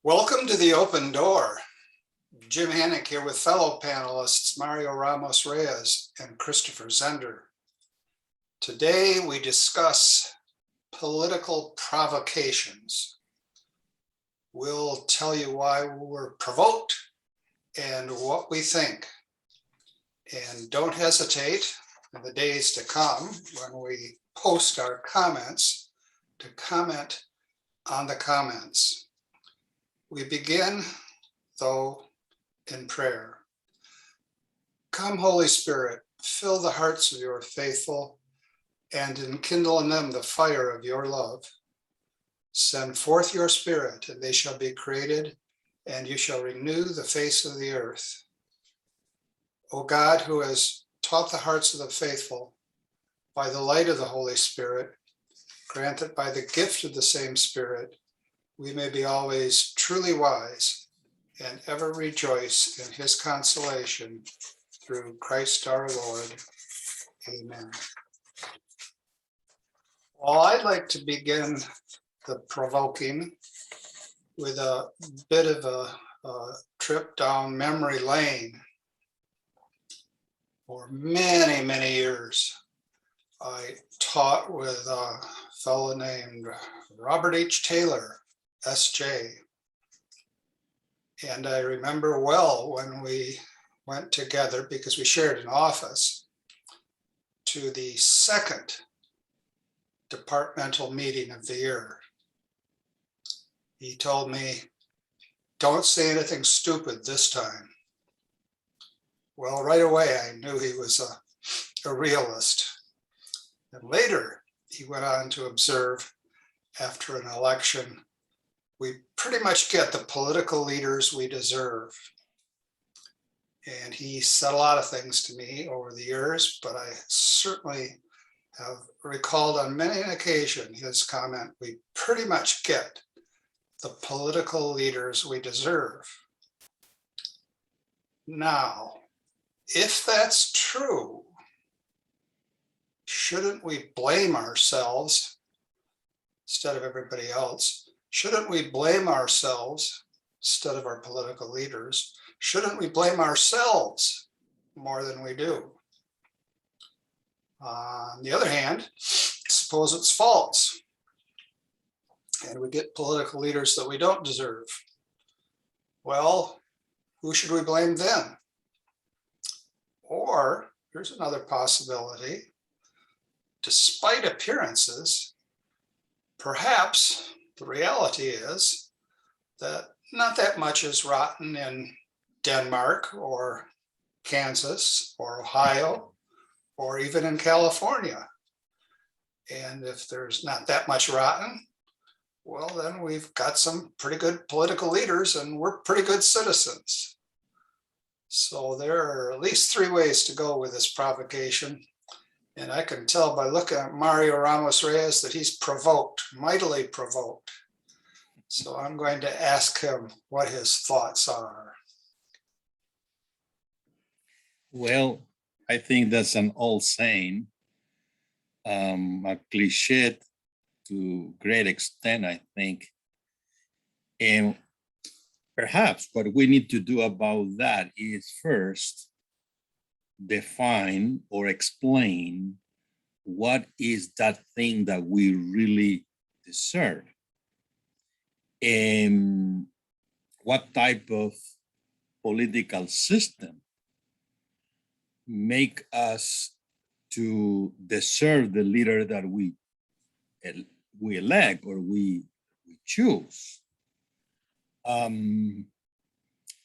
Welcome to the open door. Jim Hannick here with fellow panelists Mario Ramos Reyes and Christopher Zender. Today we discuss political provocations. We'll tell you why we're provoked and what we think. And don't hesitate in the days to come when we post our comments to comment on the comments. We begin, though, in prayer. Come, Holy Spirit, fill the hearts of your faithful and enkindle in them the fire of your love. Send forth your Spirit, and they shall be created, and you shall renew the face of the earth. O God, who has taught the hearts of the faithful by the light of the Holy Spirit, grant that by the gift of the same Spirit, we may be always truly wise and ever rejoice in his consolation through Christ our Lord. Amen. Well, I'd like to begin the provoking with a bit of a trip down memory lane. For many, many years, I taught with a fellow named Robert H. Taylor, S.J. And I remember well when we went together, because we shared an office, to the second departmental meeting of the year. He told me, don't say anything stupid this time. Well, right away, I knew he was a realist. And later, he went on to observe, after an election, we pretty much get the political leaders we deserve. And he said a lot of things to me over the years, but I certainly have recalled on many an occasion his comment, we pretty much get the political leaders we deserve. Now, if that's true, shouldn't we blame ourselves instead of everybody else? Shouldn't we blame ourselves instead of our political leaders? Shouldn't we blame ourselves more than we do? On the other hand, suppose it's false and we get political leaders that we don't deserve. Well, who should we blame then? Or here's another possibility. Despite appearances, perhaps the reality is that not that much is rotten in Denmark or Kansas or Ohio or even in California. And if there's not that much rotten, well, then we've got some pretty good political leaders and we're pretty good citizens. So there are at least three ways to go with this provocation. And I can tell by looking at Mario Ramos Reyes that he's provoked, mightily provoked. So I'm going to ask him what his thoughts are. Well, I think that's an old saying, a cliche to great extent, I think. And perhaps what we need to do about that is first define or explain what is that thing that we really deserve and what type of political system make us to deserve the leader that we elect or we choose.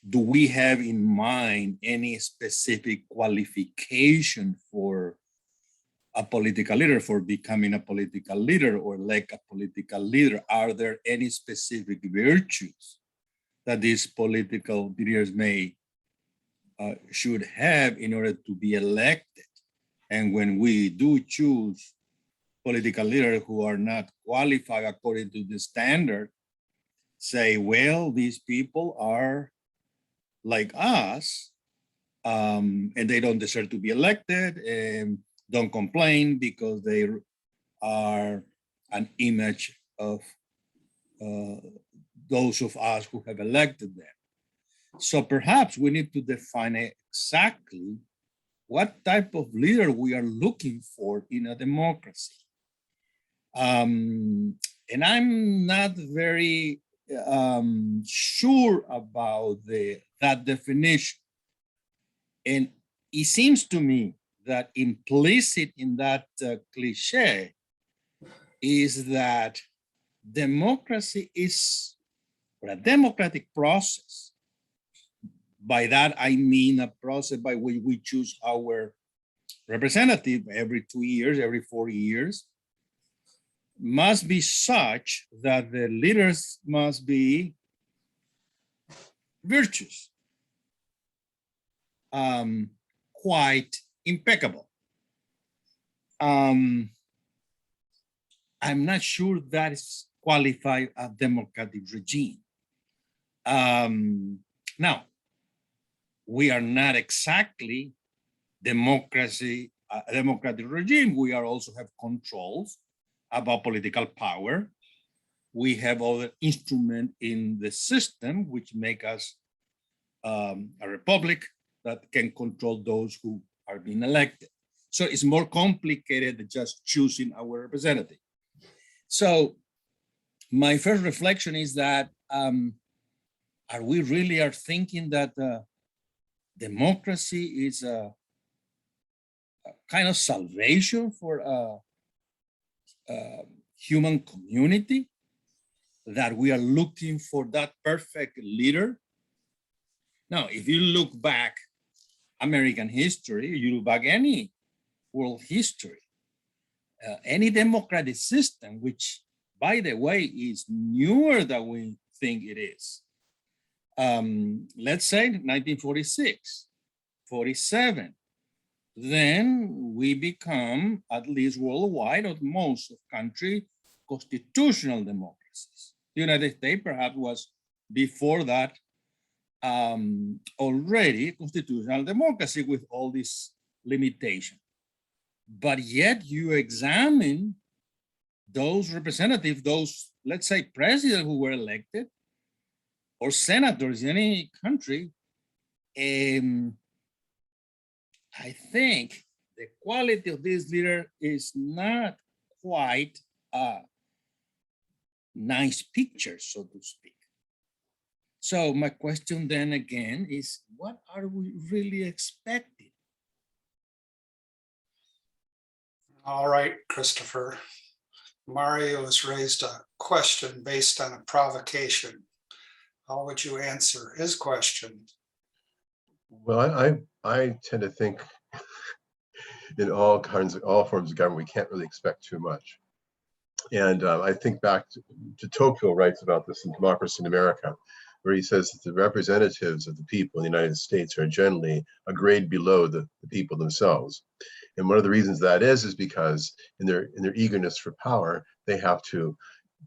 Do we have in mind any specific qualification for a political leader, for becoming a political leader or elect a political leader? Are there any specific virtues that these political leaders should have in order to be elected? And when we do choose political leaders who are not qualified according to the standard, say, well, these people are like us, and they don't deserve to be elected, and don't complain because they are an image of those of us who have elected them. So perhaps we need to define exactly what type of leader we are looking for in a democracy. And I'm not very sure about that definition. And it seems to me that implicit in that cliche is that democracy is, or a democratic process. By that, I mean a process by which we choose our representative every 2 years, every 4 years, must be such that the leaders must be virtuous, quite impeccable. I'm not sure that is qualified a democratic regime. Now, we are not exactly a democratic regime. We are also have controls about political power. We have other instruments in the system which make us a republic that can control those who are being elected. So it's more complicated than just choosing our representative. So my first reflection is that are we really thinking that democracy is a kind of salvation for a human community, that we are looking for that perfect leader? Now, if you look back American history, you look back any world history, any democratic system, which by the way is newer than we think it is. Let's say 1946, 47, then we become, at least worldwide, or most of country, constitutional democracies. The United States perhaps was before that already constitutional democracy with all these limitations. But yet you examine those representatives, those, let's say, presidents who were elected, or senators in any country, I think the quality of this leader is not quite a nice picture, so to speak. So my question then again is, what are we really expecting? All right, Christopher. Mario has raised a question based on a provocation. How would you answer his question? Well, I tend to think in all forms of government, we can't really expect too much. And I think back to Tocqueville writes about this in Democracy in America, where he says that the representatives of the people in the United States are generally a grade below the people themselves. And one of the reasons that is because in their eagerness for power, they have to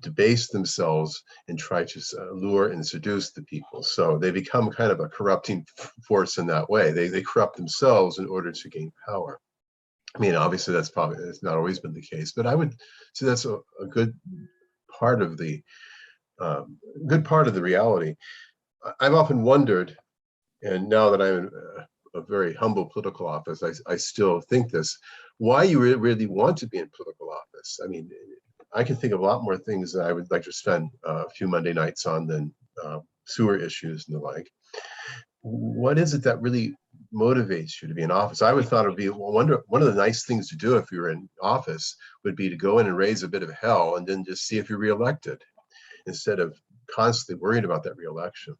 debase themselves and try to lure and seduce the people. So they become kind of a corrupting force in that way. They corrupt themselves in order to gain power. I mean, obviously that's not always been the case, but I would say that's a good part of the reality. I've often wondered, and now that I'm in a very humble political office, I still think this, why you really want to be in political office. I mean, I can think of a lot more things that I would like to spend a few Monday nights on than sewer issues and the like. What is it that really motivates you to be in office? I would thought it would be, one of the nice things to do if you were in office would be to go in and raise a bit of hell and then just see if you're reelected, instead of constantly worried about that reelection.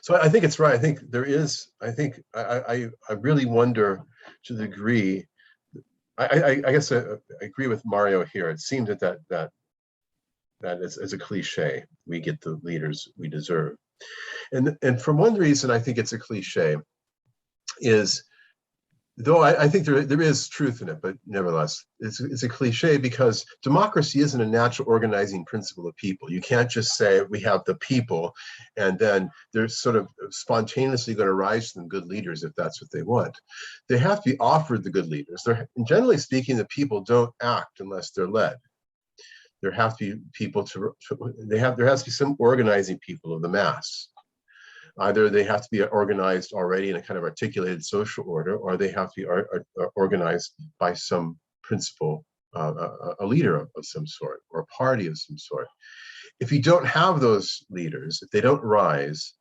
So I think it's right. I think there is, I really wonder to the degree, I guess I agree with Mario here. It seems that is a cliche. We get the leaders we deserve. And from one reason I think it's a cliche is, though I think there is truth in it, but nevertheless, it's a cliche because democracy isn't a natural organizing principle of people. You can't just say we have the people and then they're sort of spontaneously going to rise to them good leaders if that's what they want. They have to be offered the good leaders. And generally speaking, the people don't act unless they're led. there have to be people there has to be some organizing people of the mass. Either they have to be organized already in a kind of articulated social order, or they have to be organized by some principle, a leader of some sort, or a party of some sort. If you don't have those leaders, if they don't rise,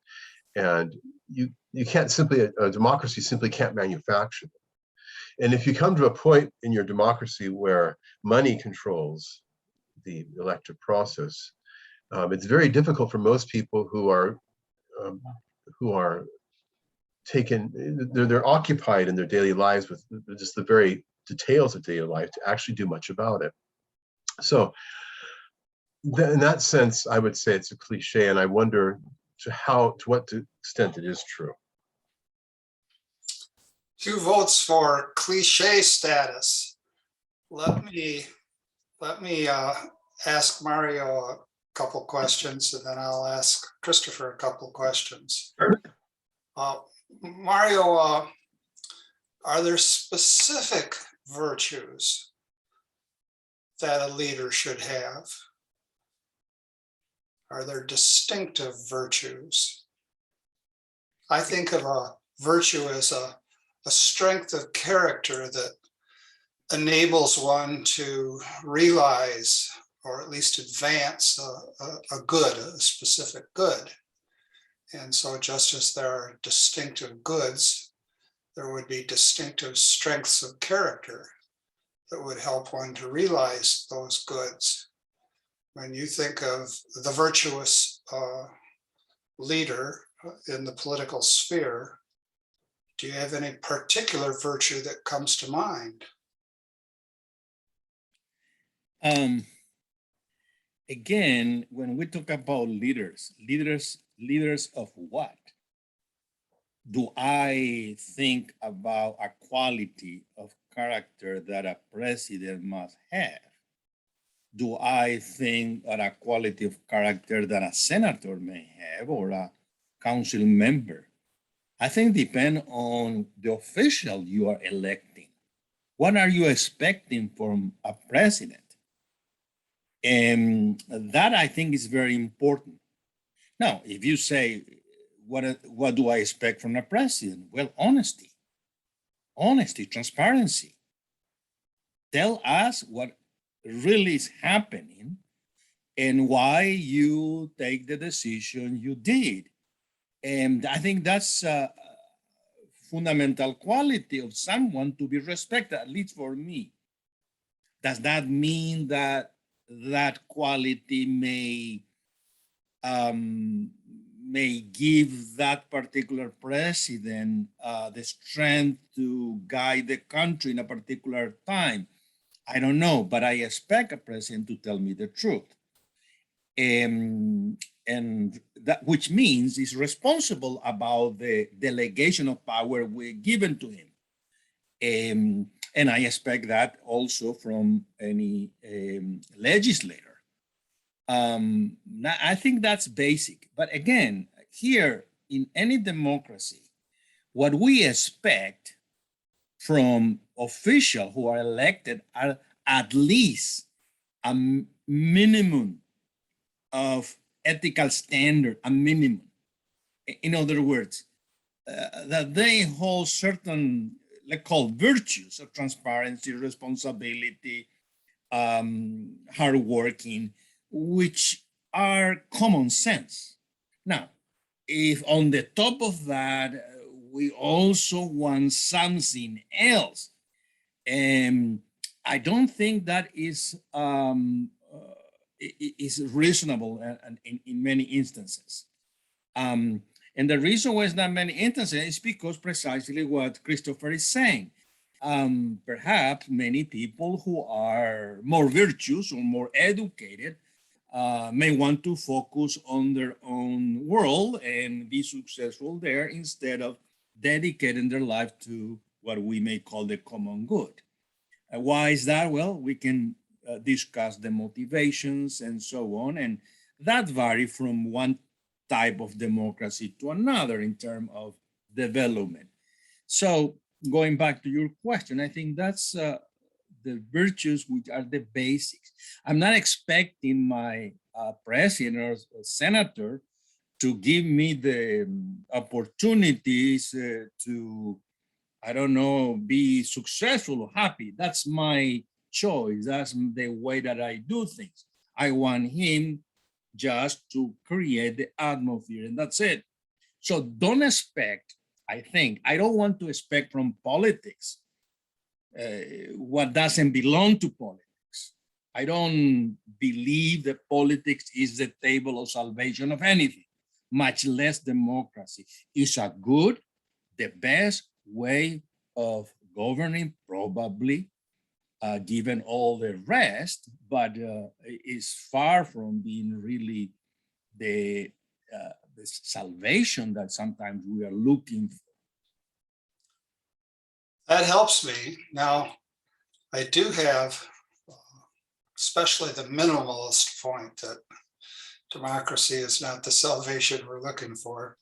and you can't simply, a democracy simply can't manufacture them. And if you come to a point in your democracy where money controls the elective process, it's very difficult for most people who are taken, they're occupied in their daily lives with just the very details of daily life to actually do much about it. So in that sense, I would say it's a cliche, and I wonder to what extent it is true. 2 votes for cliche status. Let me ask Mario a couple questions, and then I'll ask Christopher a couple questions. Mario, are there specific virtues that a leader should have? Are there distinctive virtues? I think of a virtue as a strength of character that enables one to realize, or at least advance, a good, a specific good. And so just as there are distinctive goods, there would be distinctive strengths of character that would help one to realize those goods. When you think of the virtuous leader in the political sphere, do you have any particular virtue that comes to mind? Again, when we talk about leaders of what? Do I think about a quality of character that a president must have? Do I think that a quality of character that a senator may have, or a council member? I think depend on the official you are electing. What are you expecting from a president? And that I think is very important. Now, if you say, what do I expect from a president? Well, honesty, transparency. Tell us what really is happening and why you take the decision you did. And I think that's a fundamental quality of someone to be respected, at least for me. Does that mean that that quality may give that particular president the strength to guide the country in a particular time? I don't know, but I expect a president to tell me the truth. And that, which means he's responsible about the delegation of power we're given to him. And I expect that also from any legislator. I think that's basic. But again, here in any democracy, what we expect from officials who are elected are at least a minimum of ethical standard, a minimum. In other words, that they hold certain, let's call virtues of transparency, responsibility, hardworking, which are common sense. Now, if on the top of that, we also want something else, I don't think that is reasonable in many instances. And the reason why it's not many instances is because precisely what Christopher is saying. Perhaps many people who are more virtuous or more educated may want to focus on their own world and be successful there instead of dedicating their life to what we may call the common good. Why is that? Well, we can discuss the motivations and so on, and that vary from one type of democracy to another in terms of development. So going back to your question, I think that's the virtues which are the basics. I'm not expecting my president or senator to give me the opportunities to, I don't know, be successful or happy. That's my choice. That's the way that I do things. I want him just to create the atmosphere, and that's it. So don't expect, I don't want to expect from politics what doesn't belong to politics. I don't believe that politics is the table of salvation of anything, much less democracy. It's a good, the best way of governing, probably, given all the rest, but it's far from being really the salvation that sometimes we are looking for. That helps me. Now, I do have, especially the minimalist point that democracy is not the salvation we're looking for.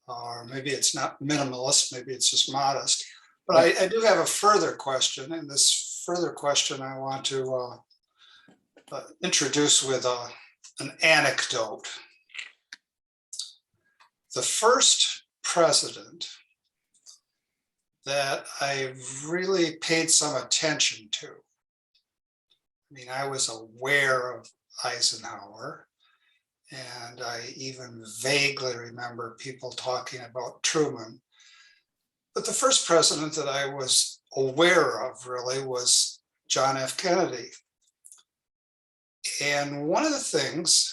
Or maybe it's not minimalist, maybe it's just modest. But I do have a further question, and this further question I want to introduce with an anecdote. The first president that I really paid some attention to, I mean, I was aware of Eisenhower, and I even vaguely remember people talking about Truman. But the first president that I was aware of really was John F. Kennedy. And one of the things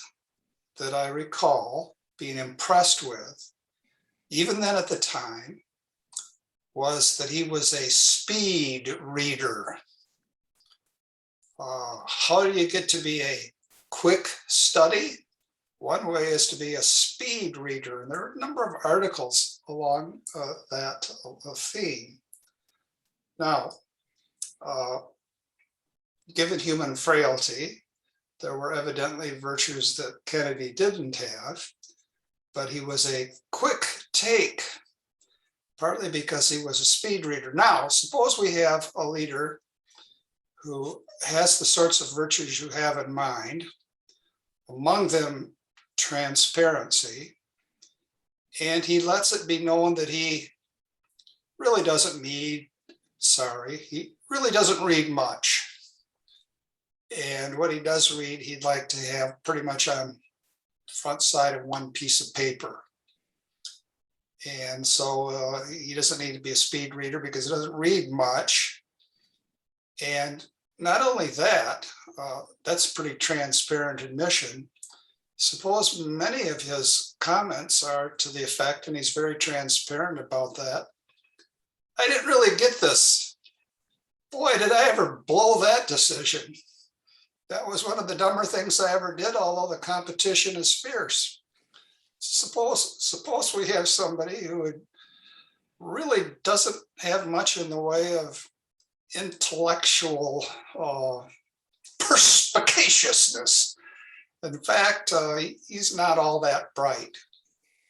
that I recall being impressed with, even then at the time, was that he was a speed reader. How do you get to be a quick study? One way is to be a speed reader, and there are a number of articles along that theme. Now, given human frailty, there were evidently virtues that Kennedy didn't have, but he was a quick take, partly because he was a speed reader. Now, suppose we have a leader who has the sorts of virtues you have in mind, among them transparency, and he lets it be known that he really doesn't he really doesn't read much. And what he does read, he'd like to have pretty much on the front side of one piece of paper. And so he doesn't need to be a speed reader because he doesn't read much. And not only that, that's pretty transparent admission. Suppose many of his comments are to the effect, and he's very transparent about that, I didn't really get this. Boy, did I ever blow that decision. That was one of the dumber things I ever did, although the competition is fierce. Suppose we have somebody who really doesn't have much in the way of intellectual perspicaciousness. In fact, he's not all that bright.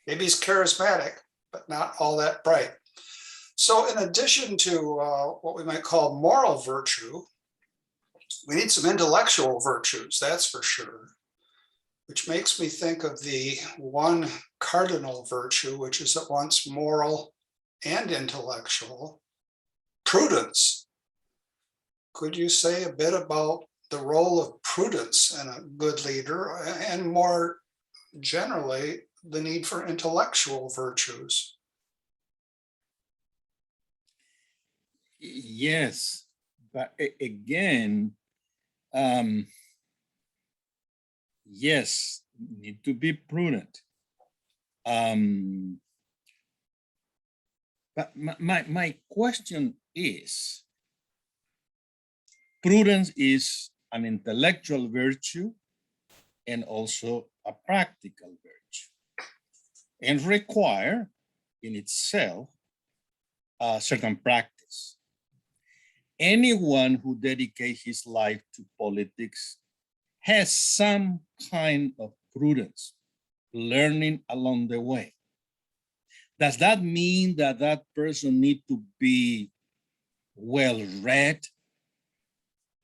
Maybe he's charismatic, but not all that bright. So in addition to what we might call moral virtue, we need some intellectual virtues, that's for sure, which makes me think of the one cardinal virtue, which is at once moral and intellectual, prudence. Could you say a bit about the role of prudence in a good leader, and more generally, the need for intellectual virtues? Yes, but again, yes, need to be prudent. But my question is, prudence is an intellectual virtue and also a practical virtue, and require in itself a certain practice. Anyone who dedicates his life to politics has some kind of prudence, learning along the way. Does that mean that that person needs to be well read,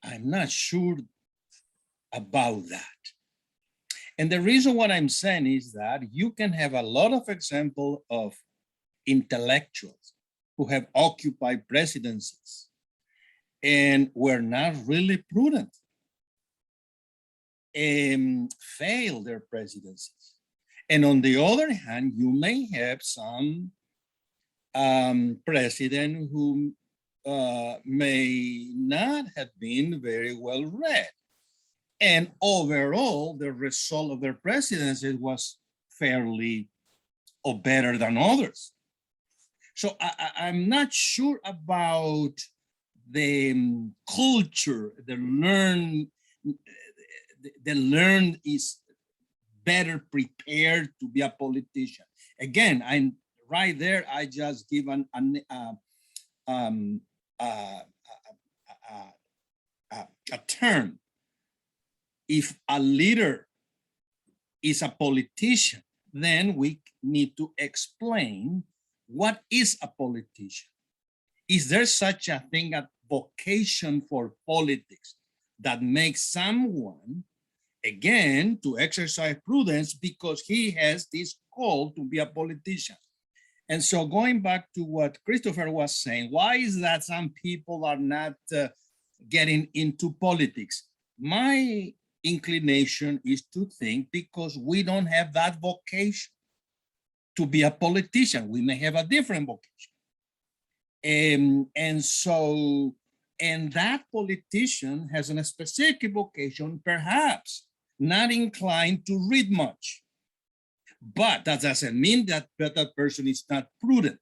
I'm not sure about that. And the reason what I'm saying is that you can have a lot of example of intellectuals who have occupied presidencies and were not really prudent and failed their presidencies. And on the other hand, you may have some president who may not have been very well read. And overall, the result of their presidency was fairly or better than others. So I'm not sure about the culture, the learned is better prepared to be a politician. Again, I'm right there. I just give a term. If a leader is a politician, then we need to explain what is a politician. Is there such a thing as vocation for politics that makes someone, again, to exercise prudence because he has this call to be a politician? And so going back to what Christopher was saying, why is that some people are not getting into politics? My inclination is to think because we don't have that vocation to be a politician. We may have a different vocation. And that politician has a specific vocation, perhaps not inclined to read much, but that doesn't mean that that person is not prudent.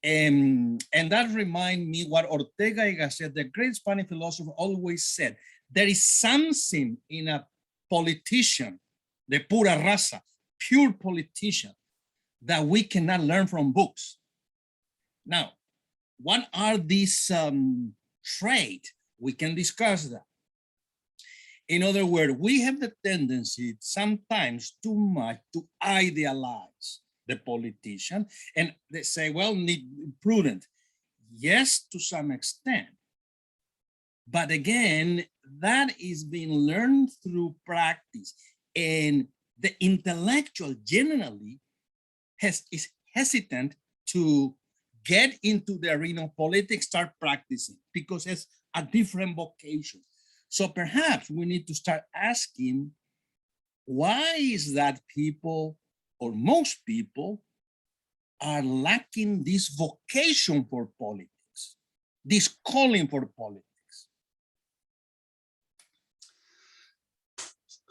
And that reminds me what Ortega y Gasset, the great Spanish philosopher, always said. There is something in a politician, the pura raza, pure politician, that we cannot learn from books. Now, what are these traits? We can discuss that. In other words, we have the tendency sometimes too much to idealize the politician, and they say, well, need prudent. Yes, to some extent. But again, that is being learned through practice. And the intellectual generally is hesitant to get into the arena of politics, start practicing, because it's a different vocation. So perhaps we need to start asking, why is that people, or most people, are lacking this vocation for politics, this calling for politics?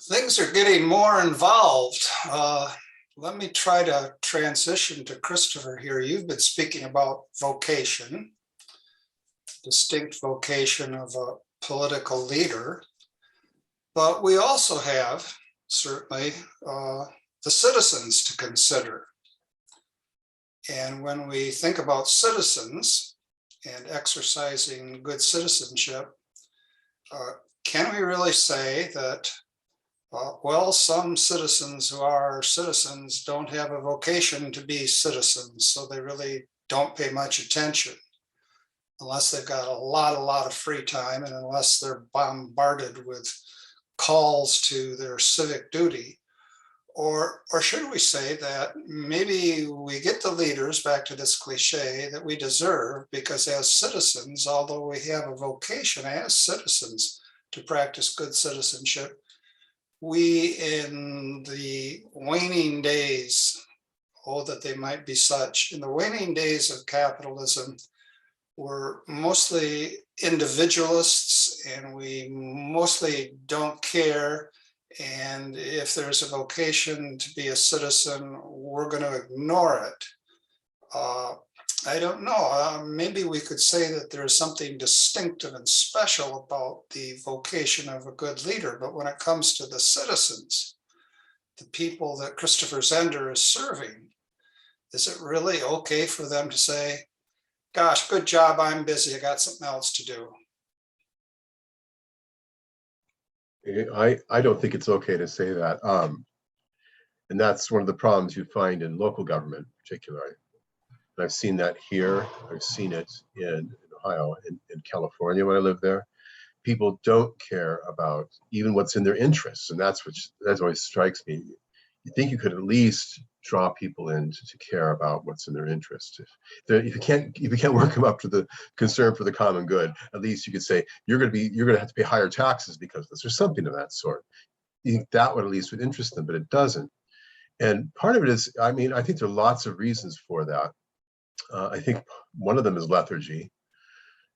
Things are getting more involved. Let me try to transition to Christopher here. You've been speaking about vocation, distinct vocation of a political leader, but we also have certainly the citizens to consider. And when we think about citizens and exercising good citizenship, can we really say that well, some citizens who are citizens don't have a vocation to be citizens, so they really don't pay much attention unless they've got a lot of free time and unless they're bombarded with calls to their civic duty? Or should we say that maybe we get the leaders, back to this cliche, that we deserve, because as citizens, although we have a vocation as citizens to practice good citizenship, we, in the waning days, oh, that they might be such, in the waning days of capitalism, we're mostly individualists and we mostly don't care. And if there's a vocation to be a citizen, we're going to ignore it. I don't know. Maybe we could say that there's something distinctive and special about the vocation of a good leader. But when it comes to the citizens, the people that Christopher Zender is serving, is it really okay for them to say, gosh, good job, I'm busy, I got something else to do? I don't think it's okay to say that. And that's one of the problems you find in local government, particularly. And I've seen that here. I've seen it in Ohio, in California when I lived there. people don't care about even what's in their interests, and that always strikes me. You think you could at least draw people in to care about what's in their interest. If you can't work them up to the concern for the common good, at least you could say you're going to have to pay higher taxes because of this, or something of that sort. You think that would at least interest them, but it doesn't. And part of it is, I mean, I think there are lots of reasons for that. I think one of them is lethargy,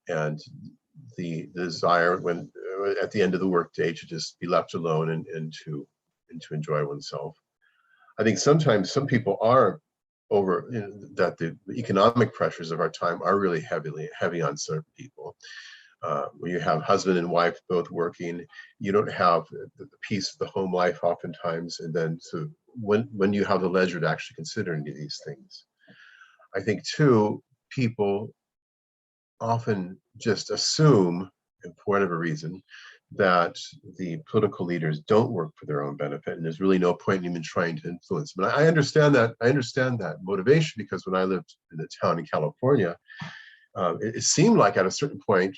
and the desire when at the end of the workday to just be left alone and to enjoy oneself. I think sometimes some people are that the economic pressures of our time are really heavy on certain people. When you have husband and wife both working, you don't have the peace of the home life oftentimes, and then so when you have the leisure to actually consider any of these things. I think too, people often just assume, and for whatever reason, that the political leaders don't work for their own benefit, and there's really no point in even trying to influence them. And I understand that. I understand that motivation, because when I lived in a town in California, it seemed like at a certain point,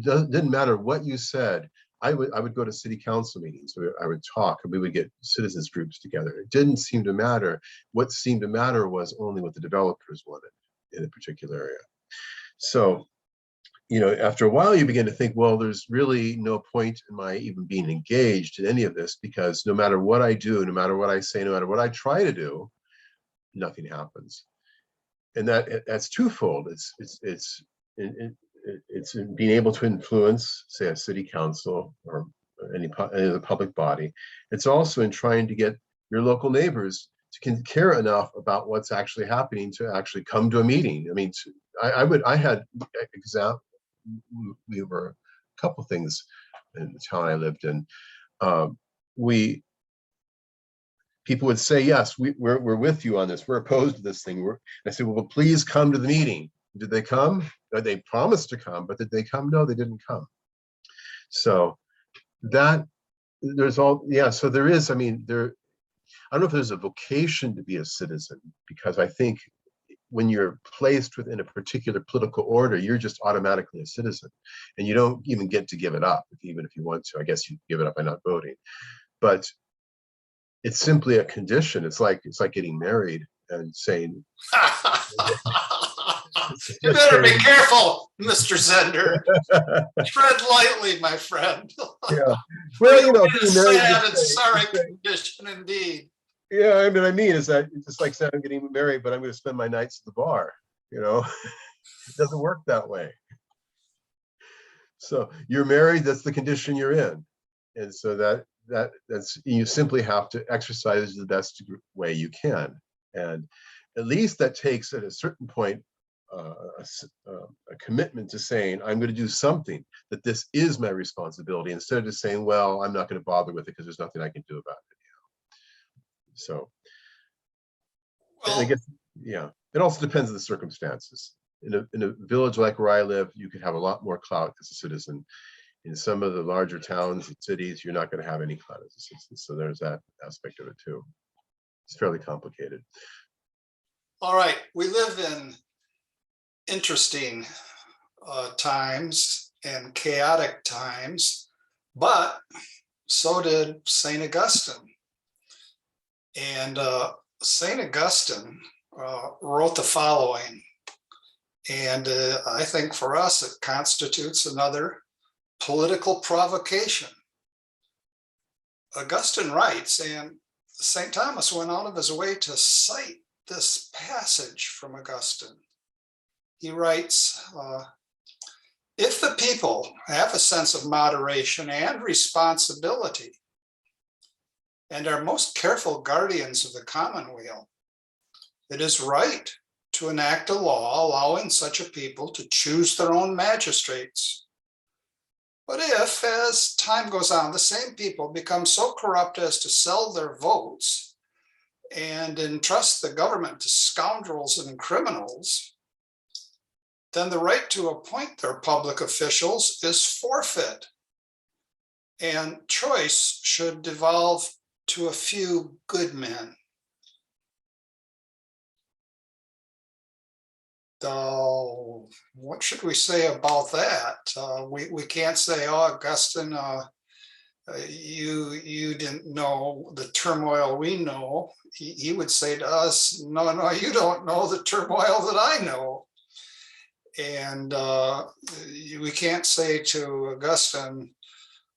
didn't matter what you said. I would go to city council meetings where I would talk, and we would get citizens groups together. It didn't seem to matter. What seemed to matter was only what the developers wanted in a particular area. So, after a while, you begin to think, well, there's really no point in my even being engaged in any of this, because no matter what I do, no matter what I say, no matter what I try to do, nothing happens. And that's twofold. It's being able to influence, say, a city council or any other public body. It's also in trying to get your local neighbors to care enough about what's actually happening to actually come to a meeting. I mean, I had we were a couple things in the town I lived in. People would say, yes, we're with you on this. We're opposed to this thing. I said, well, please come to the meeting. Did they come? They promised to come, but did they come? No, they didn't come. So so there is, I don't know if there's a vocation to be a citizen, because I think when you're placed within a particular political order, you're just automatically a citizen, and you don't even get to give it up, even if you want to. I guess you give it up by not voting, but it's simply a condition. It's like getting married and saying, you better be careful, Mr. Zender. Tread lightly, my friend. Yeah. Well, being married, sad and is sorry condition indeed. Yeah, is that it's just like saying I'm getting married, but I'm going to spend my nights at the bar. It doesn't work that way. So you're married, that's the condition you're in. And so that's you simply have to exercise the best way you can. And at least that takes at a certain point a commitment to saying, I'm going to do something, that this is my responsibility, instead of just saying, well, I'm not going to bother with it because there's nothing I can do about it. So I guess, yeah, it also depends on the circumstances. In a village like where I live, you could have a lot more clout as a citizen. In some of the larger towns and cities, you're not going to have any clout as a citizen. So there's that aspect of it too. It's fairly complicated. All right, we live in interesting times and chaotic times, but so did St. Augustine. And St. Augustine wrote the following, and I think for us it constitutes another political provocation. Augustine writes, and St. Thomas went out of his way to cite this passage from Augustine. He writes, if the people have a sense of moderation and responsibility and are most careful guardians of the commonweal, it is right to enact a law allowing such a people to choose their own magistrates. But if, as time goes on, the same people become so corrupt as to sell their votes and entrust the government to scoundrels and criminals, then the right to appoint their public officials is forfeit, and choice should devolve to a few good men. what should we say about that? We can't say, oh, Augustine, you didn't know the turmoil we know. He would say to us, no, you don't know the turmoil that I know. And we can't say to Augustine,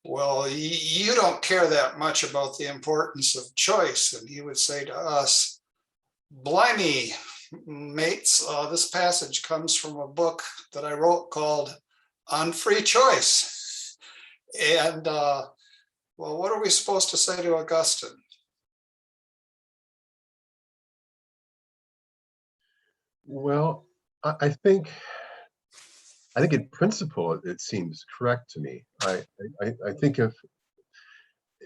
well, you don't care that much about the importance of choice. And he would say to us, blimey, mates, this passage comes from a book that I wrote called On Free Choice. And well, what are we supposed to say to Augustine? Well, I think in principle, it seems correct to me. I think if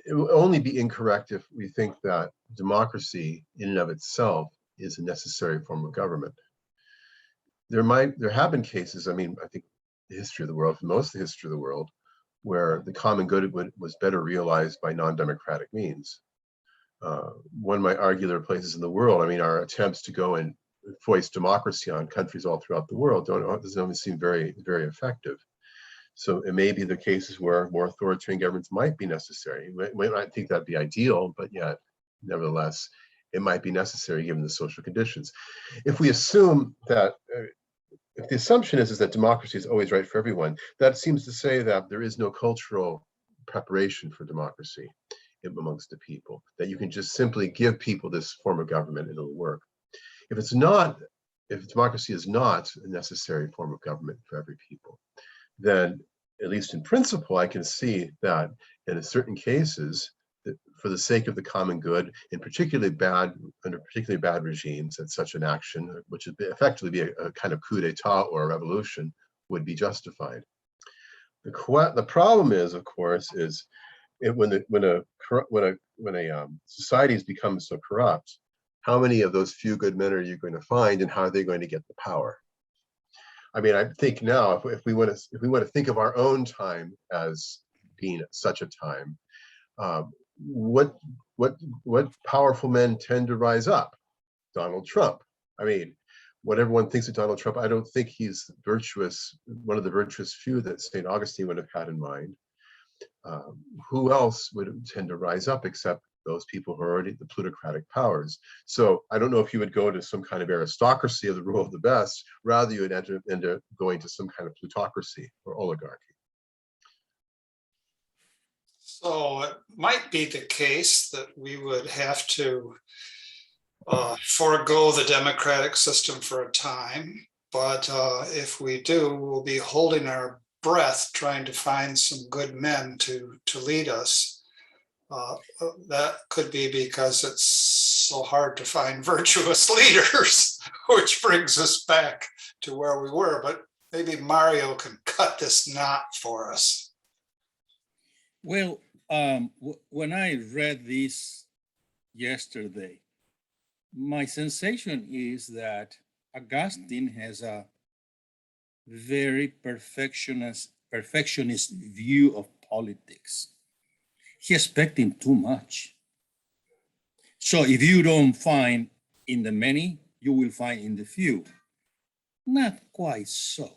it will only be incorrect if we think that democracy in and of itself is a necessary form of government. There have been cases, I mean, I think the history of the world, for most of the history of the world, where the common good was better realized by non-democratic means. One might argue there are places in the world, I mean, our attempts to go and foist democracy on countries all throughout the world doesn't seem very, very effective. So it may be the cases where more authoritarian governments might be necessary. We might think that'd be ideal, but yet, nevertheless, it might be necessary given the social conditions. If we assume that, if the assumption is that democracy is always right for everyone, that seems to say that there is no cultural preparation for democracy amongst the people, that you can just simply give people this form of government and it'll work. If democracy is not a necessary form of government for every people, then at least in principle, I can see that in certain cases, that for the sake of the common good, in particularly under particularly bad regimes, that such an action, which would effectively be a kind of coup d'etat or a revolution, would be justified. The problem is, of course, when a society has become so corrupt, how many of those few good men are you going to find, and how are they going to get the power? I mean, I think now, if we want to think of our own time as being such a time, what powerful men tend to rise up? Donald Trump. I mean, what everyone thinks of Donald Trump, I don't think he's virtuous, one of the virtuous few that St. Augustine would have had in mind. Who else would tend to rise up except those people who are already the plutocratic powers? So I don't know if you would go to some kind of aristocracy of the rule of the best, rather you would end up going to some kind of plutocracy or oligarchy. So it might be the case that we would have to forego the democratic system for a time, but if we do, we'll be holding our breath trying to find some good men to lead us. That could be because it's so hard to find virtuous leaders, which brings us back to where we were. But maybe Mario can cut this knot for us. Well, when I read this yesterday, my sensation is that Augustine has a very perfectionist view of politics. He's expecting too much. So if you don't find in the many, you will find in the few. Not quite so.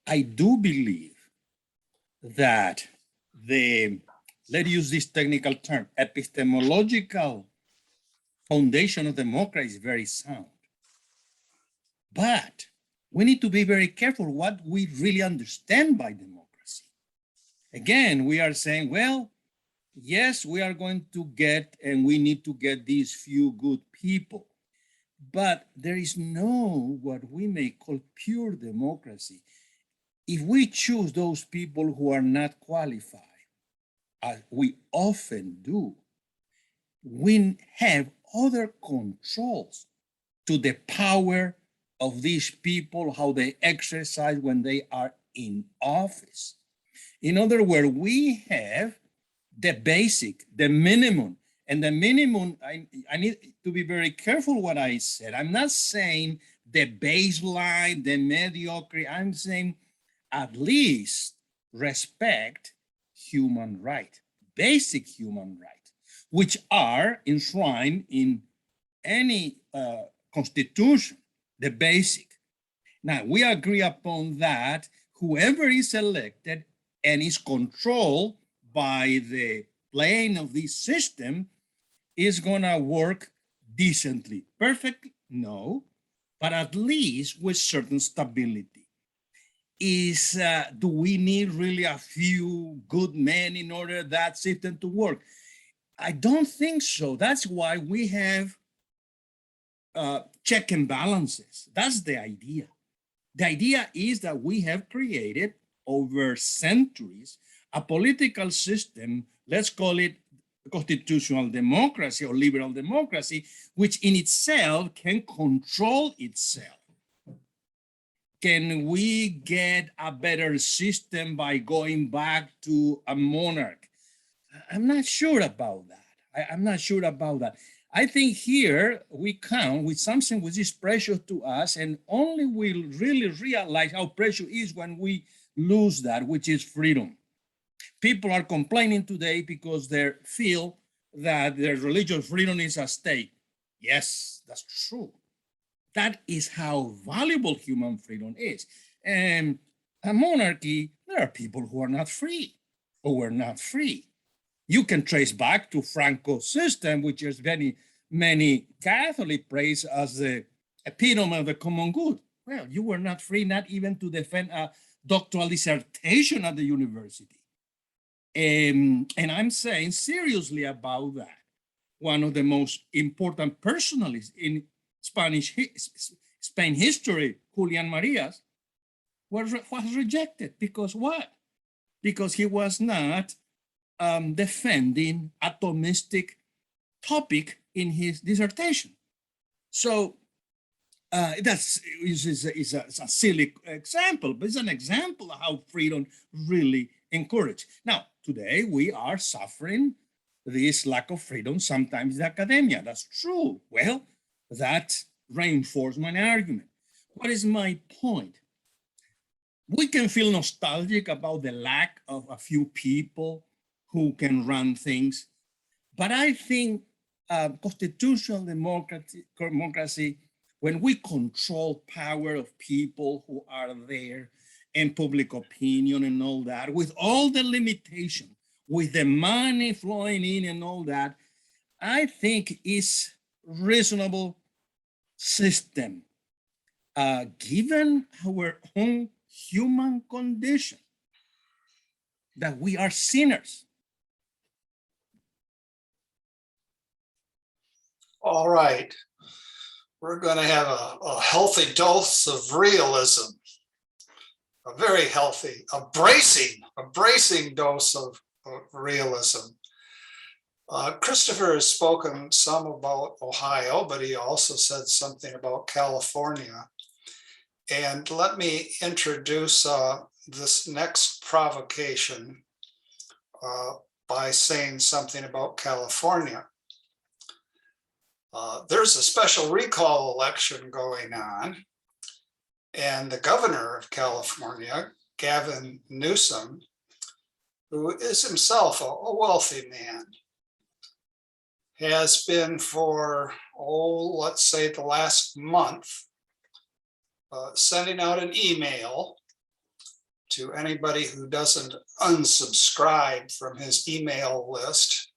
I do believe that let's use this technical term, epistemological foundation of democracy is very sound. But we need to be very careful what we really understand by democracy. Again, we are saying, well, yes, we are going to get, and we need to get these few good people. But there is no what we may call pure democracy. If we choose those people who are not qualified, as we often do, we have other controls to the power of these people, how they exercise when they are in office. In other words, we have the basic, the minimum, and the minimum, I need to be very careful what I said. I'm not saying the baseline, the mediocre, I'm saying at least respect human right, basic human right, which are enshrined in any constitution, the basic. Now, we agree upon that whoever is elected and is controlled by the plane of this system is gonna work decently. Perfect? No, but at least with certain stability. Do we need really a few good men in order that system to work? I don't think so. That's why we have check and balances. That's the idea. The idea is that we have created over centuries a political system, let's call it constitutional democracy or liberal democracy, which in itself can control itself. Can we get a better system by going back to a monarch? I'm not sure about that. I'm not sure about that. I think here we count with something which is precious to us, and only we'll really realize how precious it is when we lose that, which is freedom. People are complaining today because they feel that their religious freedom is at stake. Yes, that's true. That is how valuable human freedom is. And a monarchy, there are people who are not free, or were not free. You can trace back to Franco's system, which is many Catholics praise as the epitome of the common good. Well, you were not free, not even to defend a doctoral dissertation at the university. And I'm saying seriously about that. One of the most important personalists in Spain history, Julian Marias, was rejected because what? Because he was not defending atomistic topic in his dissertation. So that's is a silly example, but it's an example of how freedom really encouraged. Now, today we are suffering this lack of freedom sometimes in academia. That's true. Well, that reinforced my argument. What is my point? We can feel nostalgic about the lack of a few people who can run things, but I think constitutional democracy, when we control power of people who are there and public opinion and all that, with all the limitation, with the money flowing in and all that, I think is reasonable system, given our own human condition, that we are sinners. All right. We're going to have a healthy dose of realism, a very healthy, a bracing dose of realism. Christopher has spoken some about Ohio, but he also said something about California. And let me introduce this next provocation by saying something about California. There's a special recall election going on, and the governor of California, Gavin Newsom, who is himself a wealthy man, has been for, let's say the last month, sending out an email to anybody who doesn't unsubscribe from his email list,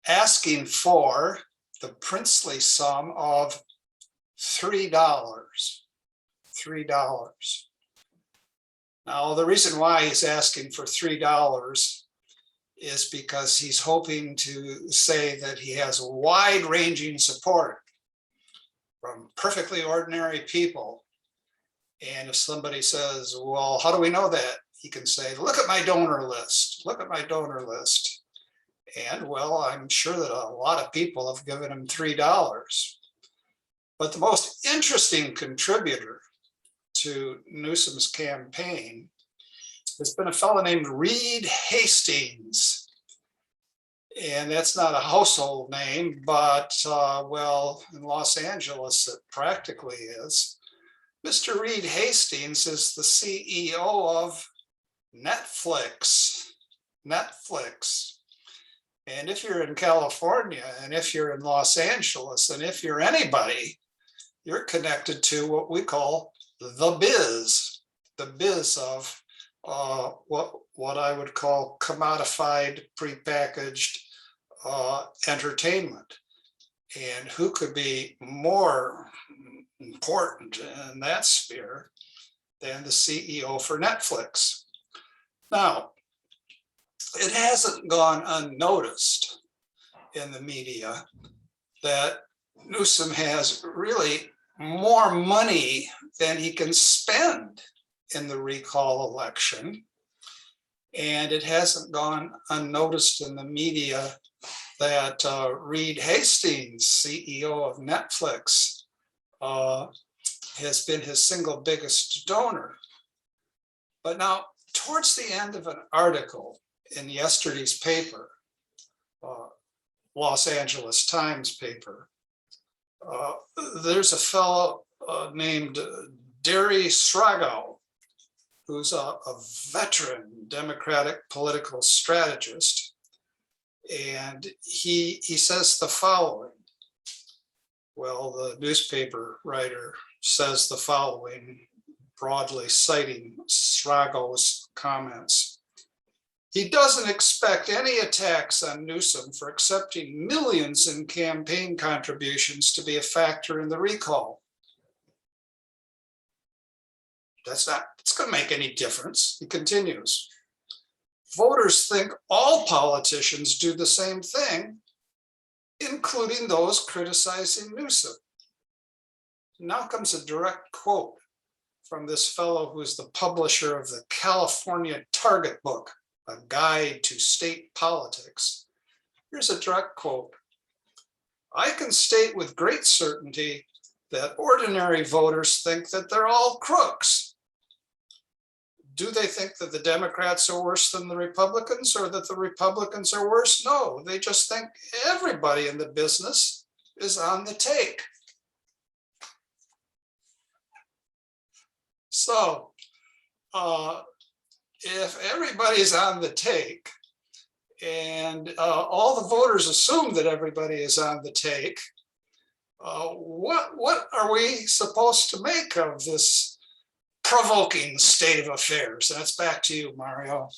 asking for the princely sum of $3. Now, the reason why he's asking for $3 is because he's hoping to say that he has wide-ranging support from perfectly ordinary people. And if somebody says, well, how do we know that? He can say, look at my donor list, look at my donor list. And well, I'm sure that a lot of people have given him $3. But the most interesting contributor to Newsom's campaign has been a fellow named Reed Hastings. And that's not a household name, but well, in Los Angeles, it practically is. Mr. Reed Hastings is the CEO of Netflix. And if you're in California, and if you're in Los Angeles, and if you're anybody, you're connected to what we call the biz of what I would call commodified, prepackaged entertainment. And who could be more important in that sphere than the CEO for Netflix? Now, it hasn't gone unnoticed in the media that Newsom has really more money than he can spend in the recall election. And it hasn't gone unnoticed in the media that Reed Hastings, CEO of Netflix, has been his single biggest donor. But now, towards the end of an article in yesterday's paper, Los Angeles Times paper, there's a fellow named Derry Sragow, who's a veteran Democratic political strategist. And he says the following. Well, the newspaper writer says the following, broadly citing Sragow's comments. He doesn't expect any attacks on Newsom for accepting millions in campaign contributions to be a factor in the recall. It's going to make any difference. He continues. Voters think all politicians do the same thing, including those criticizing Newsom. Now comes a direct quote from this fellow who is the publisher of the California Target Book, a guide to state politics. Here's a direct quote. I can state with great certainty that ordinary voters think that they're all crooks. Do they think that the Democrats are worse than the Republicans or that the Republicans are worse? No, they just think everybody in the business is on the take. So if everybody's on the take and all the voters assume that everybody is on the take, what are we supposed to make of this provoking state of affairs? And it's back to you, Mario.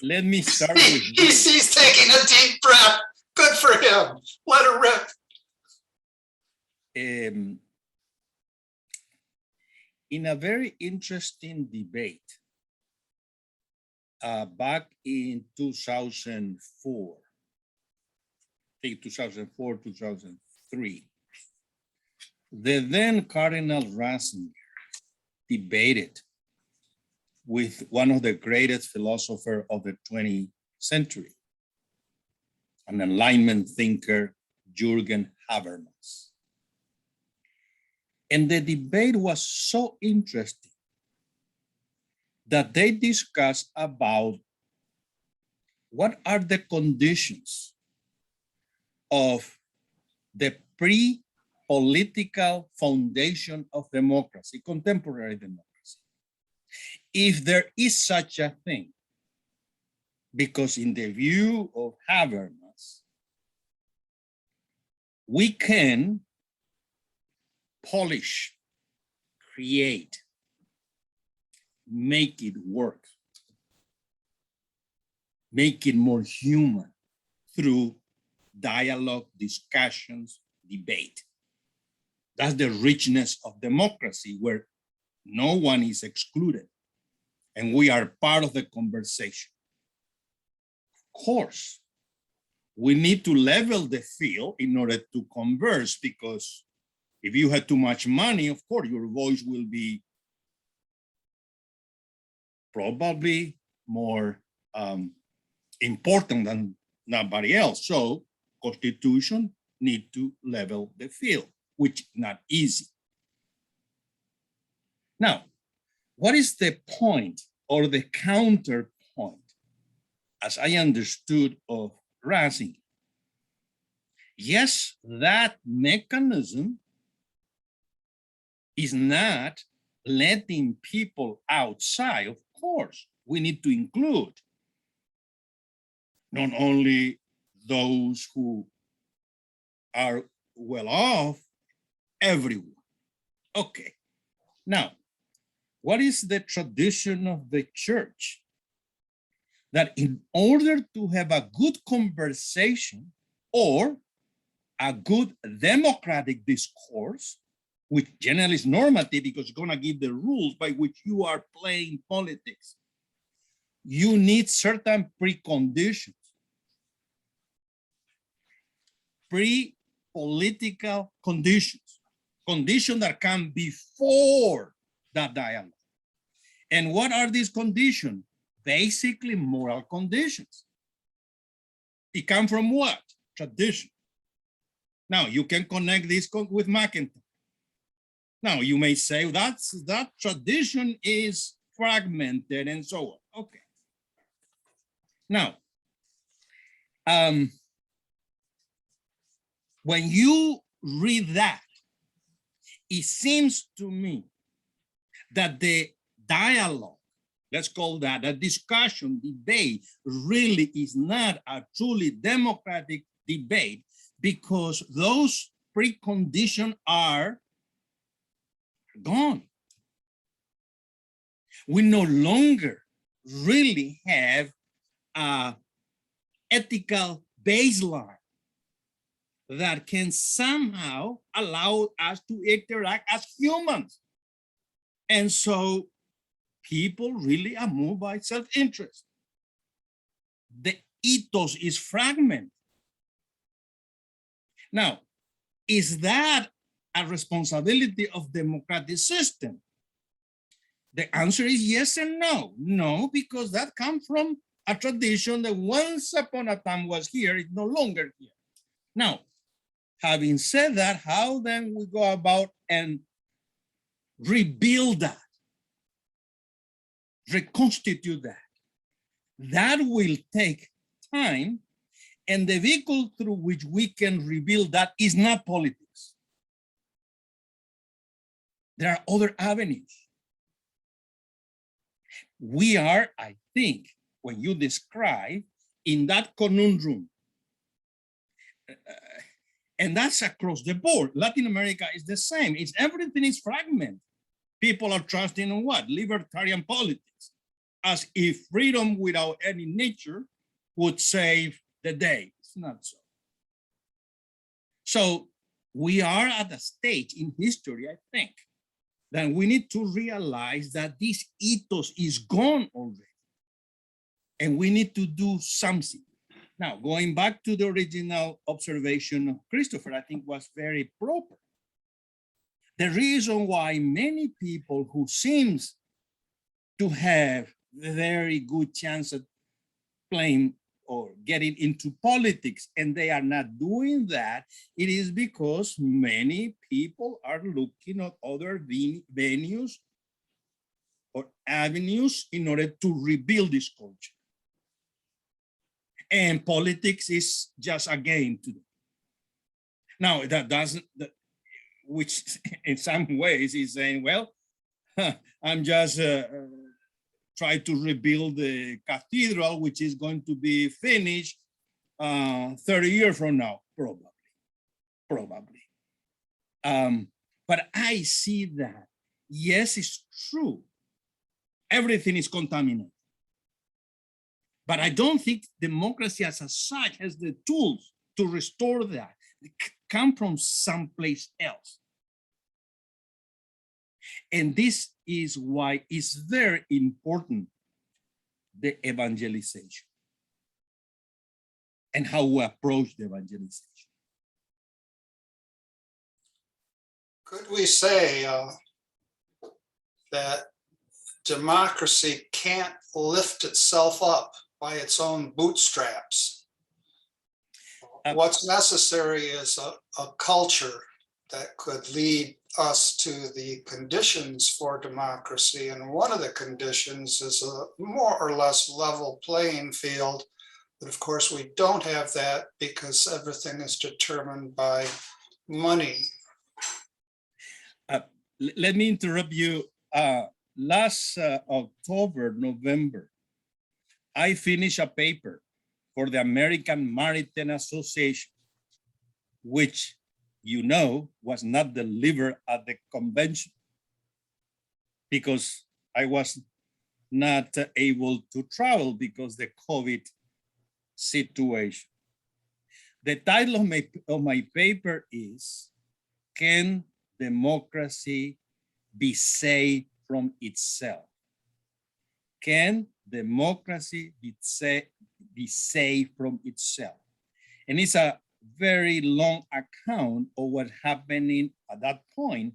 Let me start with He's taking a deep breath. Good for him. Let her rip. In a very interesting debate back in 2004, I think 2004, 2003, the then Cardinal Ratzinger debated with one of the greatest philosophers of the 20th century, an Enlightenment thinker, Jürgen Habermas. And the debate was so interesting that they discussed about what are the conditions of the pre-political foundation of democracy, contemporary democracy, if there is such a thing. Because in the view of Habermas, we can polish, create, make it work, make it more human through dialogue, discussions, debate. That's the richness of democracy, where no one is excluded and we are part of the conversation. Of course, we need to level the field in order to converse, because if you have too much money, of course, your voice will be probably more important than nobody else. So Constitution need to level the field, which is not easy. Now, what is the point or the counterpoint, as I understood, of Ratzinger? Yes, that mechanism is not letting people outside. Of course, we need to include not only those who are well off, everyone. Okay. Now, what is the tradition of the church? That in order to have a good conversation or a good democratic discourse, which generally is normative because it's going to give the rules by which you are playing politics, you need certain preconditions, pre-political conditions, conditions that come before that dialogue. And what are these conditions? Basically moral conditions. It comes from what? Tradition. Now you can connect this with McIntyre. Now you may say that tradition is fragmented and so on. Okay. Now, when you read that, it seems to me that the dialogue, let's call that a discussion, debate, really is not a truly democratic debate because those preconditions are gone. We no longer really have an ethical baseline that can somehow allow us to interact as humans. And so people really are moved by self-interest. The ethos is fragmented. Now, is that a responsibility of democratic system? The answer is yes and no. No, because that comes from a tradition that once upon a time was here, is no longer here. Now, having said that, how then we go about and rebuild that, reconstitute that? That will take time, and the vehicle through which we can rebuild that is not politics. There are other avenues. We are, I think, when you describe in that conundrum, and that's across the board. Latin America is the same. It's everything is fragmented. People are trusting in what? Libertarian politics, as if freedom without any nature would save the day. It's not so. So we are at a stage in history, I think, that we need to realize that this ethos is gone already. And we need to do something. Now, going back to the original observation of Christopher, I think was very proper. The reason why many people who seems to have a very good chance at playing or getting into politics and they are not doing that, it is because many people are looking at other venues or avenues in order to rebuild this culture. And politics is just a game to them. Now, that doesn't, which in some ways is saying, well, I'm just trying to rebuild the cathedral, which is going to be finished 30 years from now, probably. But I see that, yes, it's true. Everything is contaminated. But I don't think democracy as such has the tools to restore that. It come from someplace else. And this is why it's very important, the evangelization and how we approach the evangelization. Could we say that democracy can't lift itself up by its own bootstraps? What's necessary is a culture that could lead us to the conditions for democracy. And one of the conditions is a more or less level playing field. But of course, we don't have that because everything is determined by money. Let me interrupt you. Last October, November, I finished a paper for the American Maritime Association, which you know was not delivered at the convention because I was not able to travel because the COVID situation. The title of my paper is, Can Democracy Be Saved from Itself? Can democracy be saved from itself? And it's a very long account of what happened at that point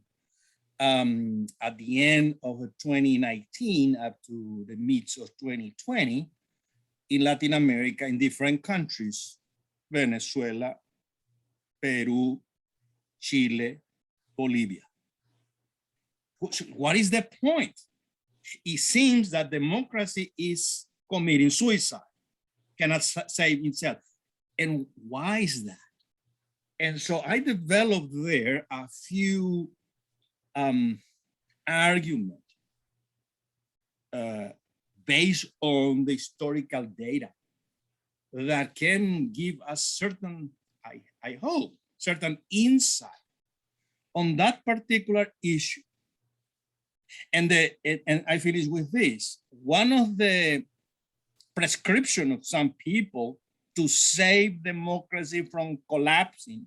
at the end of 2019 up to the midst of 2020 in Latin America, in different countries, Venezuela, Peru, Chile, Bolivia. What is the point? It seems that democracy is committing suicide, cannot save itself. And why is that? And so I developed there a few arguments based on the historical data that can give us certain, I hope, certain insight on that particular issue. And I finish with this. One of the prescription of some people to save democracy from collapsing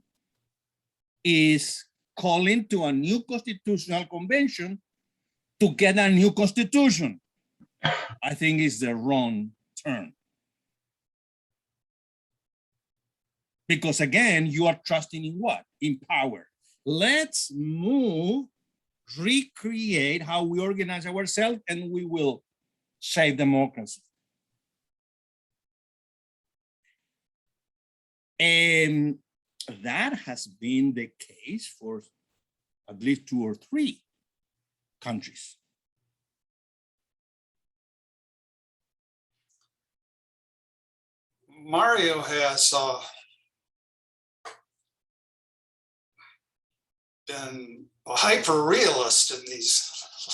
is calling to a new constitutional convention to get a new constitution. I think it's the wrong term. Because again, you are trusting in what? In power. Let's move, recreate how we organize ourselves, and we will save democracy. And that has been the case for at least 2 or 3 countries. Mario has been a hyper-realist in these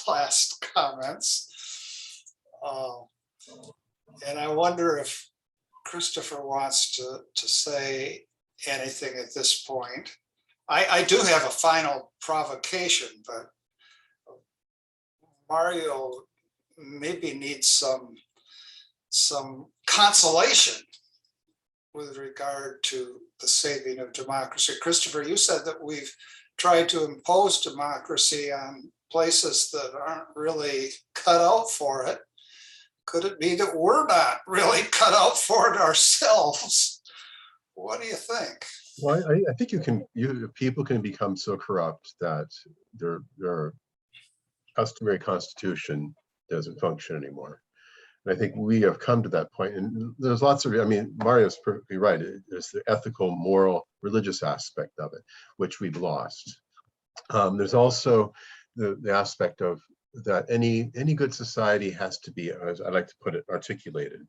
last comments. And I wonder if Christopher wants to say anything at this point. I do have a final provocation, but Mario maybe needs some consolation with regard to the saving of democracy. Christopher, you said that we've tried to impose democracy on places that aren't really cut out for it. Could it be that we're not really cut out for it ourselves? What do you think? Well, I think people can become so corrupt that their customary constitution doesn't function anymore. And I think we have come to that point. And there's lots of, I mean, Mario's perfectly right. There's the ethical, moral, religious aspect of it, which we've lost. There's also the aspect of that any good society has to be, as I like to put it, articulated.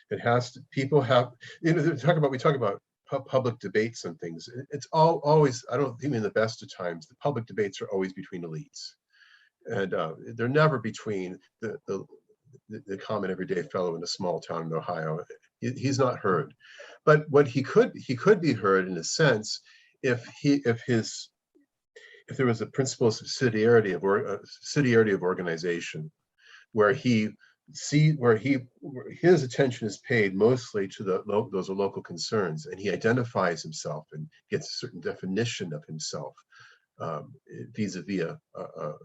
It has to, people have, you know, we talk about public debates and things. It's always, I don't think in the best of times, the public debates are always between elites. And they're never between the common everyday fellow in a small town in Ohio. He's not heard. But what he could be heard in a sense if there was a principle of subsidiarity of organization, where his attention is paid mostly to those local concerns, and he identifies himself and gets a certain definition of himself vis-a-vis a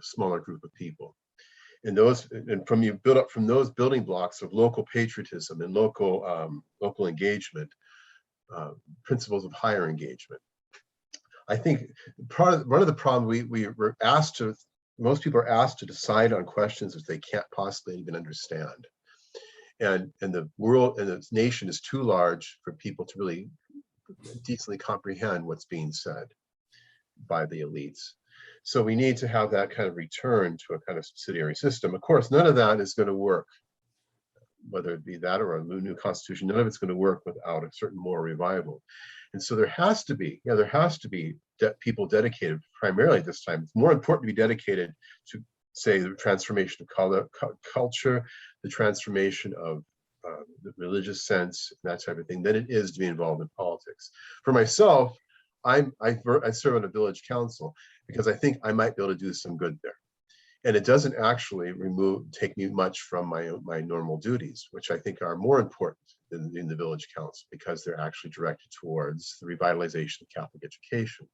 smaller group of people. And you build up from those building blocks of local patriotism and local engagement, principles of higher engagement. I think one of the problems we were asked to, most people are asked to decide on questions that they can't possibly even understand. And the world and the nation is too large for people to really decently comprehend what's being said by the elites. So we need to have that kind of return to a kind of subsidiary system. Of course, none of that is going to work, whether it be that or a new constitution. None of it's going to work without a certain moral revival. And so there has to be people dedicated primarily at this time. It's more important to be dedicated to, say, the transformation of culture, the transformation of the religious sense, that type of thing, than it is to be involved in politics. For myself, I serve on a village council because I think I might be able to do some good there. And it doesn't actually take me much from my normal duties, which I think are more important than in the village council because they're actually directed towards the revitalization of Catholic education.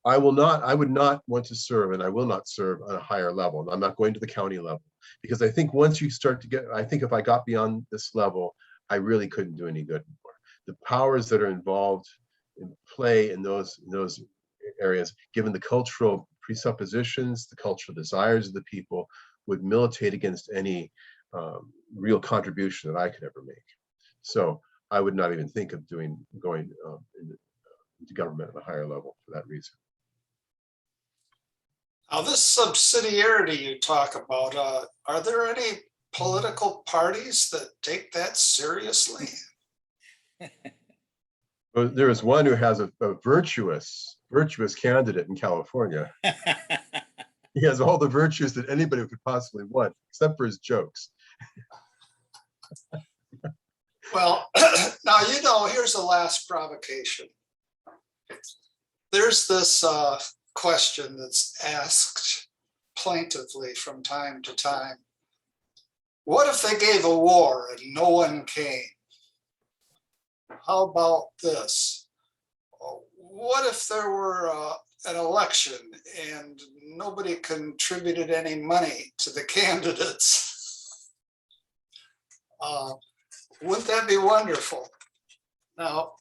I would not want to serve, and I will not serve on a higher level. I'm not going to the county level because I think once you start to I think if I got beyond this level, I really couldn't do any good anymore. The powers that are involved in play in those areas, given the cultural presuppositions, the cultural desires of the people, would militate against any real contribution that I could ever make. So I would not even think of going into government at a higher level for that reason. Now, this subsidiarity you talk about, are there any political parties that take that seriously? Well, there is one who has a virtuous candidate in California. He has all the virtues that anybody could possibly want, except for his jokes. Well, now, here's the last provocation. There's this question that's asked plaintively from time to time. What if they gave a war and no one came? How about this? What if there were an election and nobody contributed any money to the candidates? Wouldn't that be wonderful? Now,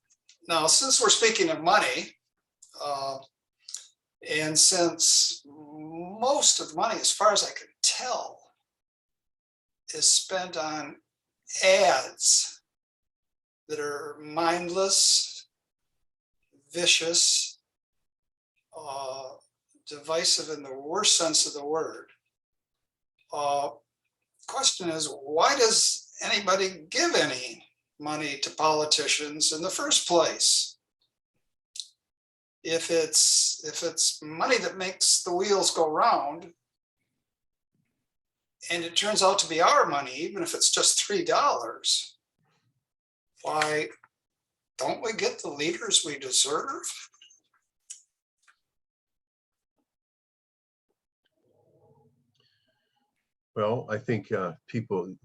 since we're speaking of money, and since most of the money, as far as I can tell, is spent on ads that are mindless, vicious, divisive in the worst sense of the word. Question is, why does anybody give any money to politicians in the first place? If it's money that makes the wheels go round, and it turns out to be our money, even if it's just $3, why don't we get the leaders we deserve? Well, I think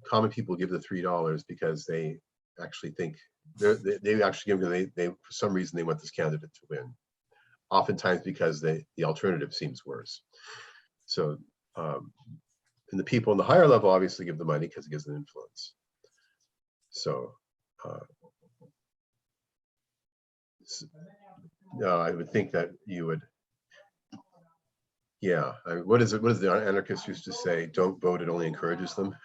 common people give the $3 because they actually think they actually give they for some reason they want this candidate to win. Oftentimes because the alternative seems worse. So, and the people in the higher level obviously give the money because it gives them influence. So, no, I would think that you would. Yeah, what does the anarchists used to say? Don't vote; it only encourages them.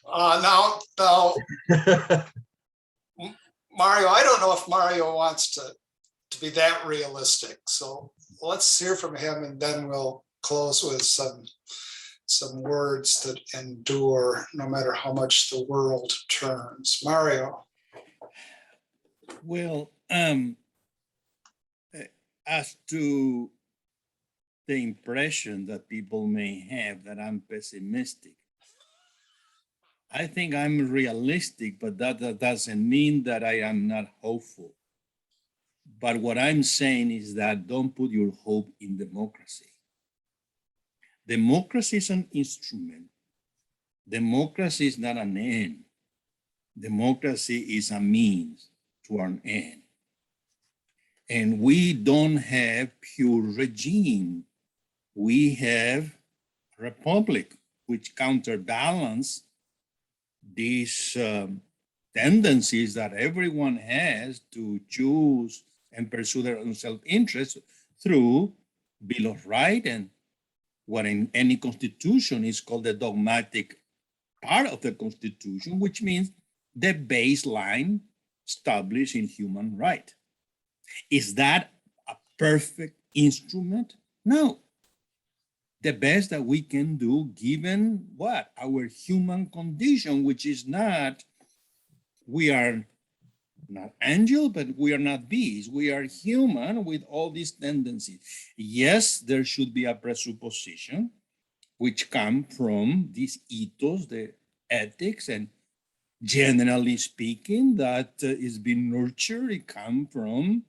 Now, Mario, I don't know if Mario wants to be that realistic. So let's hear from him, and then we'll close with some words that endure no matter how much the world turns. Mario. Well, as to the impression that people may have that I'm pessimistic, I think I'm realistic, but that doesn't mean that I am not hopeful. But what I'm saying is that don't put your hope in democracy. Democracy is an instrument. Democracy is not an end. Democracy is a means to an end. And we don't have pure regime. We have republic, which counterbalance these tendencies that everyone has to choose and pursue their own self-interest through Bill of Rights and what in any constitution is called the dogmatic part of the constitution, which means the baseline established in human right. Is that a perfect instrument? No. The best that we can do given what? Our human condition, which is not, we are not angels, but we are not beasts. We are human with all these tendencies. Yes, there should be a presupposition which come from these ethos, the ethics, and generally speaking, that is being nurtured, it comes from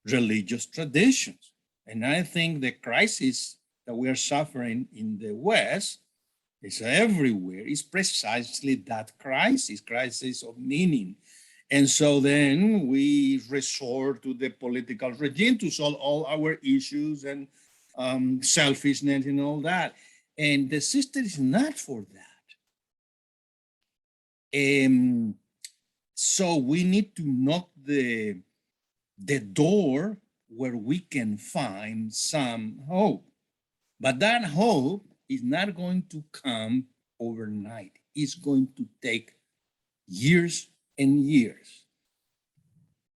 religious traditions. And I think the crisis that we are suffering in the West is everywhere. It's precisely that crisis of meaning. And so then we resort to the political regime to solve all our issues and selfishness and all that. And the system is not for that. So we need to knock the door where we can find some hope. But that hope is not going to come overnight. It's going to take years and years.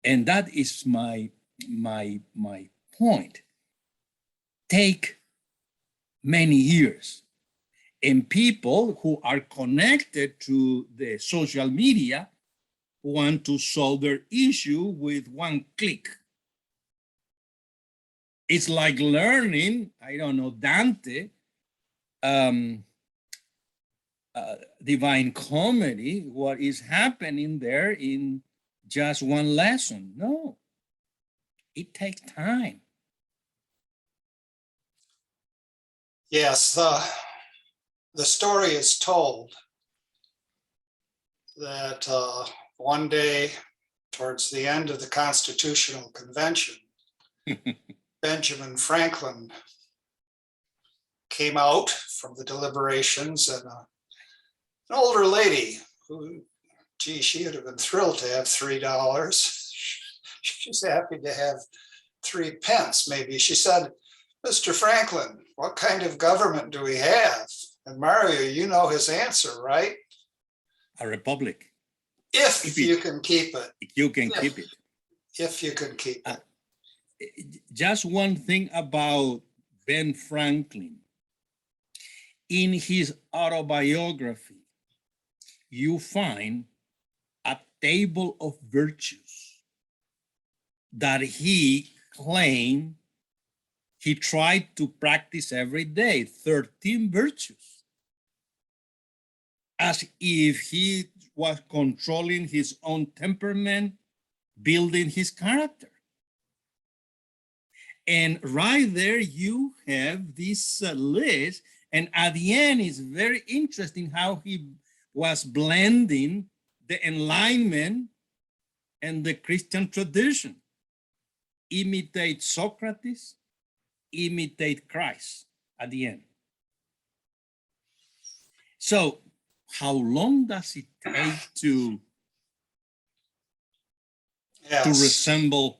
And that is my point. Take many years. And people who are connected to the social media want to solve their issue with one click. It's like learning, I don't know, Dante, Divine Comedy, what is happening there in just one lesson. No, it takes time. Yes, the story is told that one day towards the end of the Constitutional Convention, Benjamin Franklin came out from the deliberations, and an older lady who, gee, she would have been thrilled to have $3. She's happy to have 3 pence, maybe. She said, "Mr. Franklin, what kind of government do we have?" And Mario, you know his answer, right? A republic. If you can keep it. You can keep it. If you can keep it. Just one thing about Ben Franklin. In his autobiography, you find a table of virtues that he claimed he tried to practice every day, 13 virtues, as if he was controlling his own temperament, building his character. And right there you have this list, and at the end it's very interesting how he was blending the Enlightenment and the Christian tradition. Imitate Socrates, imitate Christ at the end. So how long does it take to resemble?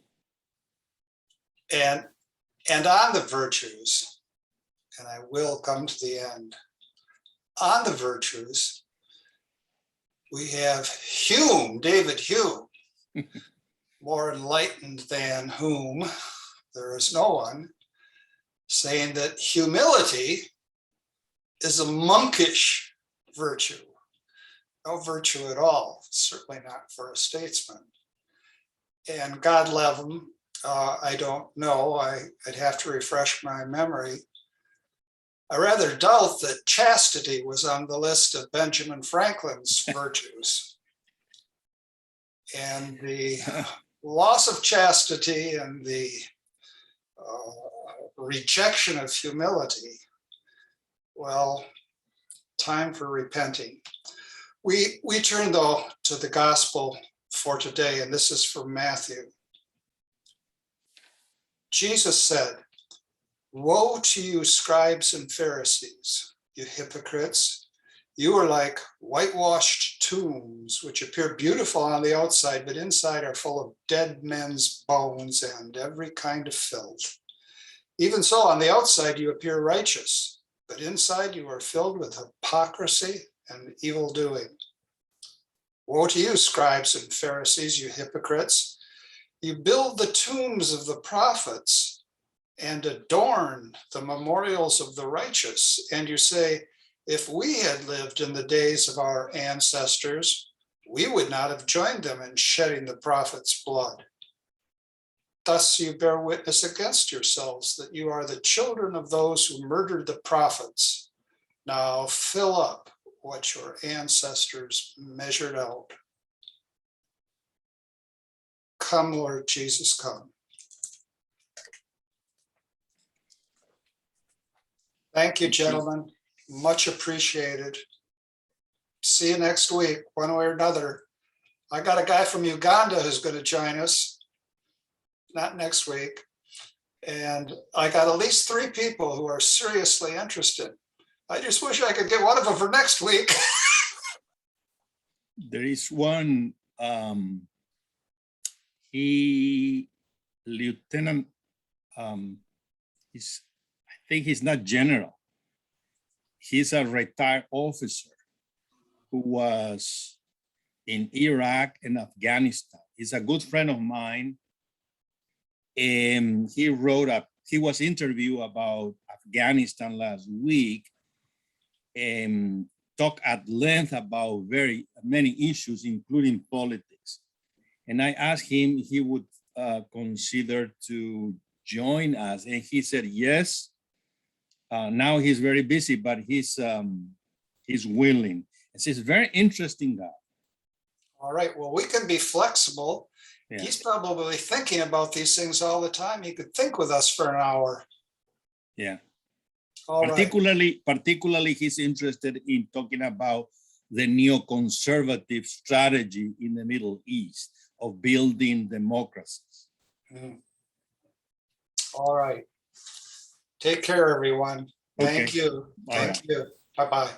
And on the virtues, and I will come to the end, on the virtues, we have Hume, David Hume, more enlightened than whom there is no one, saying that humility is a monkish virtue, no virtue at all, certainly not for a statesman. And God love him, I don't know, I'd have to refresh my memory. I rather doubt that chastity was on the list of Benjamin Franklin's virtues. And the loss of chastity and the rejection of humility, well, time for repenting. We turn though to the gospel for today, and this is from Matthew. Jesus said, "Woe to you, scribes and Pharisees, you hypocrites! You are like whitewashed tombs, which appear beautiful on the outside, but inside are full of dead men's bones and every kind of filth. Even so, on the outside you appear righteous, but inside you are filled with hypocrisy and evil doing. Woe to you, scribes and Pharisees, you hypocrites! You build the tombs of the prophets and adorn the memorials of the righteous, and you say, if we had lived in the days of our ancestors, we would not have joined them in shedding the prophets' blood. Thus you bear witness against yourselves that you are the children of those who murdered the prophets. Now fill up what your ancestors measured out. Come, Lord Jesus, come. Thank you, Thank you. gentlemen. Much appreciated. See you next week, one way or another. I got a guy from Uganda who's going to join us. Not next week. And I got at least 3 people who are seriously interested. I just wish I could get one of them for next week. There is one, lieutenant, he's, I think he's not general. He's a retired officer who was in Iraq and Afghanistan. He's a good friend of mine. And he was interviewed about Afghanistan last week and talked at length about very many issues, including politics. And I asked him if he would consider to join us, and he said yes. Now he's very busy, but he's willing. It's a very interesting guy. All right, well, we can be flexible. Yeah. He's probably thinking about these things all the time. He could think with us for an hour. Yeah. All right. Particularly, he's interested in talking about the neoconservative strategy in the Middle East of building democracies. All right. Take care, everyone. Thank Okay. you. Bye. Thank you. Bye-bye.